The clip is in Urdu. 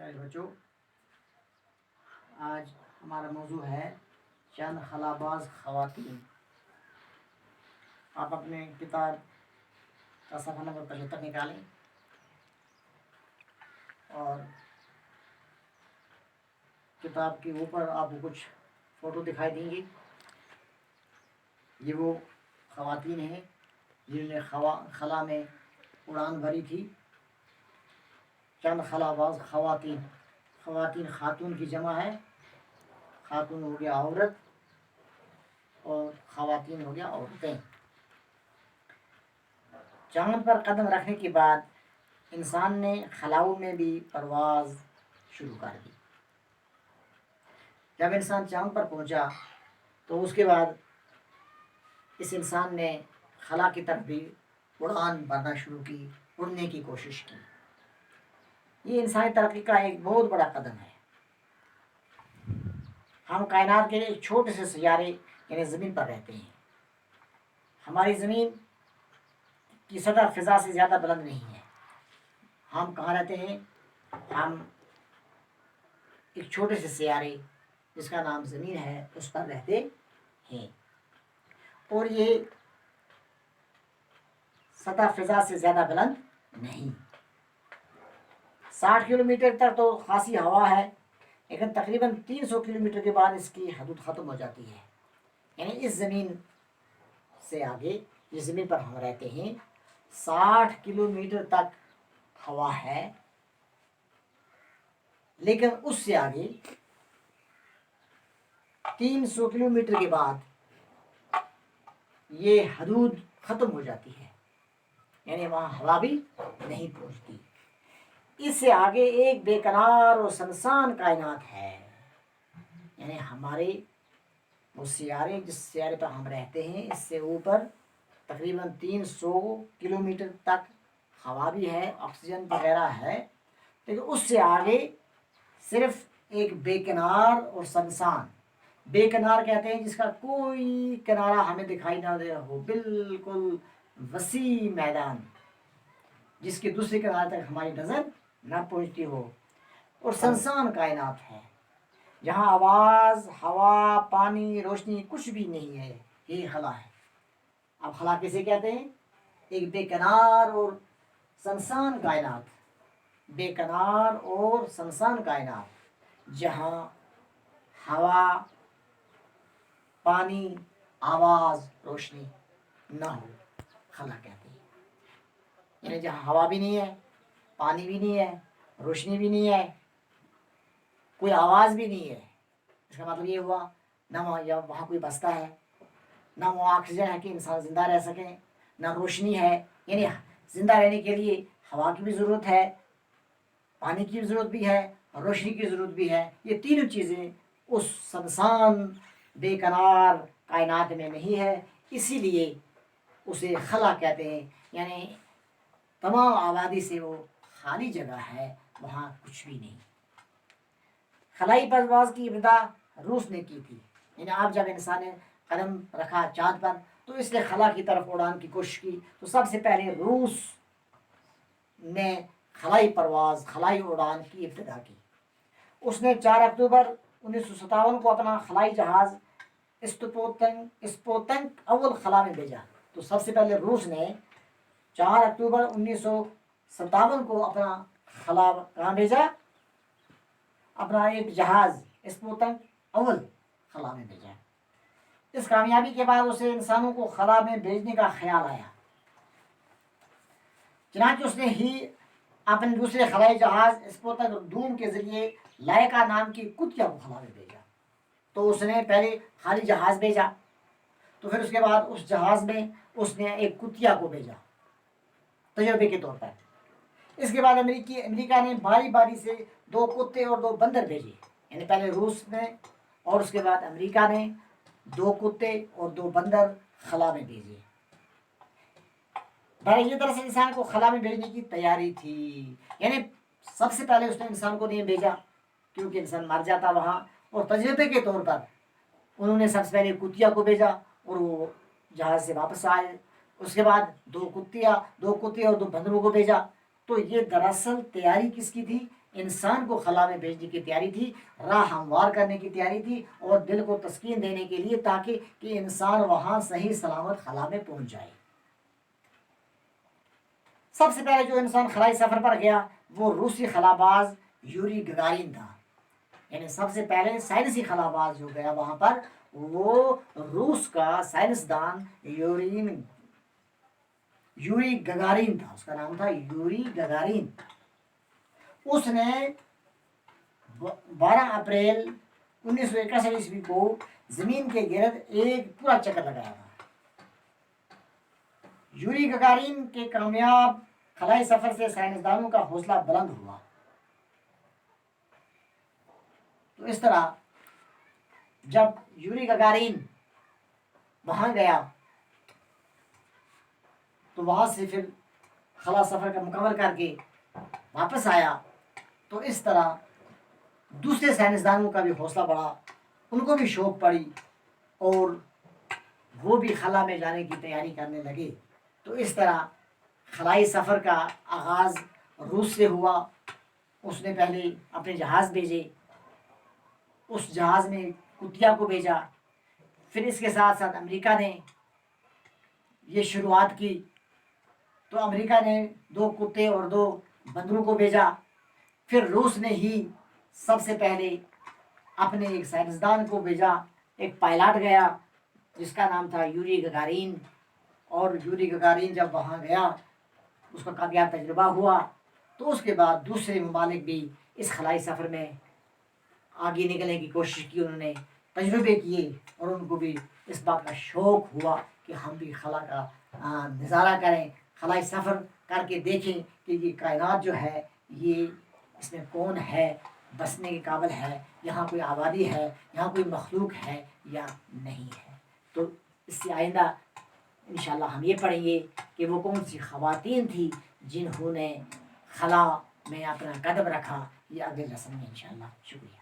پیارے بچوں، آج ہمارا موضوع ہے چند خلاباز خواتین۔ آپ اپنے کتاب کا صفحہ نمبر 75 نکالیں اور کتاب کے اوپر آپ کو کچھ فوٹو دکھائی دیں گے۔ یہ وہ خواتین ہیں جنہوں نے خلا میں اڑان بھری تھی۔ چند خلاباز خواتین، خواتین خاتون کی جمع ہے، خاتون ہو گیا عورت اور خواتین ہو گیا عورتیں۔ چاند پر قدم رکھنے کے بعد انسان نے خلاؤں میں بھی پرواز شروع کر دی۔ جب انسان چاند پر پہنچا تو اس کے بعد اس انسان نے خلا کی طرف بھی اڑان بھرنا شروع کی، اڑنے کی کوشش کی۔ یہ انسانی ترقی کا ایک بہت بڑا قدم ہے۔ ہم کائنات کے ایک چھوٹے سے سیارے یعنی زمین پر رہتے ہیں۔ ہماری زمین کی سطح فضا سے زیادہ بلند نہیں ہے۔ ہم کہاں رہتے ہیں؟ ہم ایک چھوٹے سے سیارے جس کا نام زمین ہے اس پر رہتے ہیں، اور یہ سطح فضا سے زیادہ بلند نہیں۔ 60 کلومیٹر تک تو خاصی ہوا ہے، لیکن تقریباً 300 کلومیٹر کے بعد اس کی حدود ختم ہو جاتی ہے۔ یعنی اس زمین سے آگے، جس زمین پر ہم رہتے ہیں، 60 کلومیٹر تک ہوا ہے، لیکن اس سے آگے 300 کلومیٹر کے بعد یہ حدود ختم ہو جاتی ہے، یعنی وہاں ہوا بھی نہیں پہنچتی۔ اس سے آگے ایک بے قرار اور سنسان کائنات ہے، یعنی ہمارے وہ سیارے جس سیارے پر ہم رہتے ہیں اس سے اوپر تقریباً 300 کلومیٹر تک ہوا بھی ہے، آکسیجن وغیرہ ہے، لیکن اس سے آگے صرف ایک بے کنار اور سنسان۔ بے کنار کہتے ہیں جس کا کوئی کنارہ ہمیں دکھائی نہ دے رہا ہو، بالکل وسیع میدان جس کے دوسرے کنارے تک ہماری نظر نہ پہنچتی ہو، اور سنسان کائنات ہے جہاں آواز، ہوا، پانی، روشنی کچھ بھی نہیں ہے۔ یہ خلا ہے۔ اب خلا کسے کہتے ہیں؟ ایک بے کنار اور سنسان کائنات، بے کنار اور سنسان کائنات جہاں ہوا، پانی، آواز، روشنی نہ ہو، خلا کہتے ہیں۔ یعنی جہاں ہوا بھی نہیں ہے، پانی بھی نہیں ہے، روشنی بھی نہیں ہے، کوئی آواز بھی نہیں ہے۔ اس کا مطلب یہ ہوا نہ وہاں کوئی بستا ہے، نہ وہاں آکسیجن ہے کہ انسان زندہ رہ سکے، نہ روشنی ہے، یعنی زندہ رہنے کے لیے ہوا کی بھی ضرورت ہے، پانی کی ضرورت بھی ہے، روشنی کی ضرورت بھی ہے۔ یہ تینوں چیزیں اس سنسان بے قرار کائنات میں نہیں ہے، اسی لیے اسے خلا کہتے ہیں۔ یعنی تمام آبادی سے وہ خالی جگہ ہے، وہاں کچھ بھی نہیں۔ خلائی پرواز کی ابتدا روس نے کی تھی، یعنی آپ جب انسان نے قدم رکھا چاند پر تو اس نے خلا کی طرف اڑان کی کوشش کی، تو سب سے پہلے روس نے خلائی پرواز، خلائی اڑان کی ابتدا کی۔ اس نے 4 اکتوبر 1957 کو اپنا خلائی جہاز اسپوتنک اول خلا میں بھیجا۔ تو سب سے پہلے روس نے 4 اکتوبر 1957 کو اپنا خلا کہاں بھیجا؟ اپنا ایک جہاز اسپوتنک اول خلا میں بھیجا۔ اس کامیابی کے بعد اسے انسانوں کو خلا میں بھیجنے کا خیال آیا، چنانچہ اس نے ہی اپنے دوسرے خلائی جہاز اسپوتنک دوم کے ذریعے لائکا نام کی کتیا کو خلا میں بھیجا۔ تو اس نے پہلے خالی جہاز بھیجا، تو پھر اس کے بعد اس جہاز میں اس نے ایک کتیا کو بھیجا تجربے کے طور پر۔ اس کے بعد امریکہ نے باری باری سے 2 کتے اور 2 بندر بھیجے، یعنی پہلے روس نے اور اس کے بعد امریکہ نے 2 کتے اور 2 بندر خلا میں بھیجے۔ یہ دراصل انسان کو خلا میں بھیجنے کی تیاری تھی، یعنی سب سے پہلے اس نے انسان کو نہیں بھیجا کیونکہ انسان مر جاتا وہاں، اور تجربے کے طور پر انہوں نے سب سے پہلے کتیا کو بھیجا اور وہ جہاز سے واپس آئے۔ اس کے بعد 2 کتے اور 2 بندروں کو بھیجا۔ تو یہ دراصل تیاری کس کی تھی؟ انسان کو خلا میں بھیجنے کی تیاری تھی، راہ ہموار کرنے کی تیاری تھی، اور دل کو تسکین دینے کے لیے تاکہ کہ انسان وہاں صحیح سلامت خلا میں پہنچ جائے۔ سب سے پہلے جو انسان خلائی سفر پر گیا وہ روسی خلا باز یوری گگارین تھا، یعنی سب سے پہلے سائنسی خلا باز جو گیا وہاں پر وہ روس کا سائنسدان یوری گگارین تھا، اس کا نام تھا یوری گگارین۔ اس نے 12 اپریل 1961 کو زمین کے گرد ایک پورا چکر لگایا تھا۔ یوری گگارین کے کامیاب خلائی سفر سے سائنسدانوں کا حوصلہ بلند ہوا۔ تو اس طرح جب یوری گگارین وہاں گیا تو وہاں سے پھر خلا سفر کا مکمل کر کے واپس آیا، تو اس طرح دوسرے سائنسدانوں کا بھی حوصلہ بڑھا، ان کو بھی شوق پڑی اور وہ بھی خلا میں جانے کی تیاری کرنے لگے۔ تو اس طرح خلائی سفر کا آغاز روس سے ہوا۔ اس نے پہلے اپنے جہاز بھیجے، اس جہاز میں کتیا کو بھیجا، پھر اس کے ساتھ ساتھ امریکہ نے یہ شروعات کی، تو امریکہ نے 2 کتے اور 2 بندروں کو بھیجا، پھر روس نے ہی سب سے پہلے اپنے ایک سائنسدان کو بھیجا، ایک پائلٹ گیا جس کا نام تھا یوری گگارین، اور یوری گگارین جب وہاں گیا اس کا کامیاب تجربہ ہوا، تو اس کے بعد دوسرے ممالک بھی اس خلائی سفر میں آگے نکلنے کی کوشش کی، انہوں نے تجربے کیے اور ان کو بھی اس بات کا شوق ہوا کہ ہم بھی خلا کا نظارہ کریں، خلائی سفر کر کے دیکھیں کہ یہ کائنات جو ہے یہ اس میں کون ہے، بسنے کے قابل ہے، یہاں کوئی آبادی ہے، یہاں کوئی مخلوق ہے یا نہیں ہے۔ تو اس سے آئندہ انشاءاللہ ہم یہ پڑھیں گے کہ وہ کون سی خواتین تھی جنہوں نے خلا میں اپنا قدم رکھا، یہ اگلے لیسن میں انشاءاللہ۔ شکریہ۔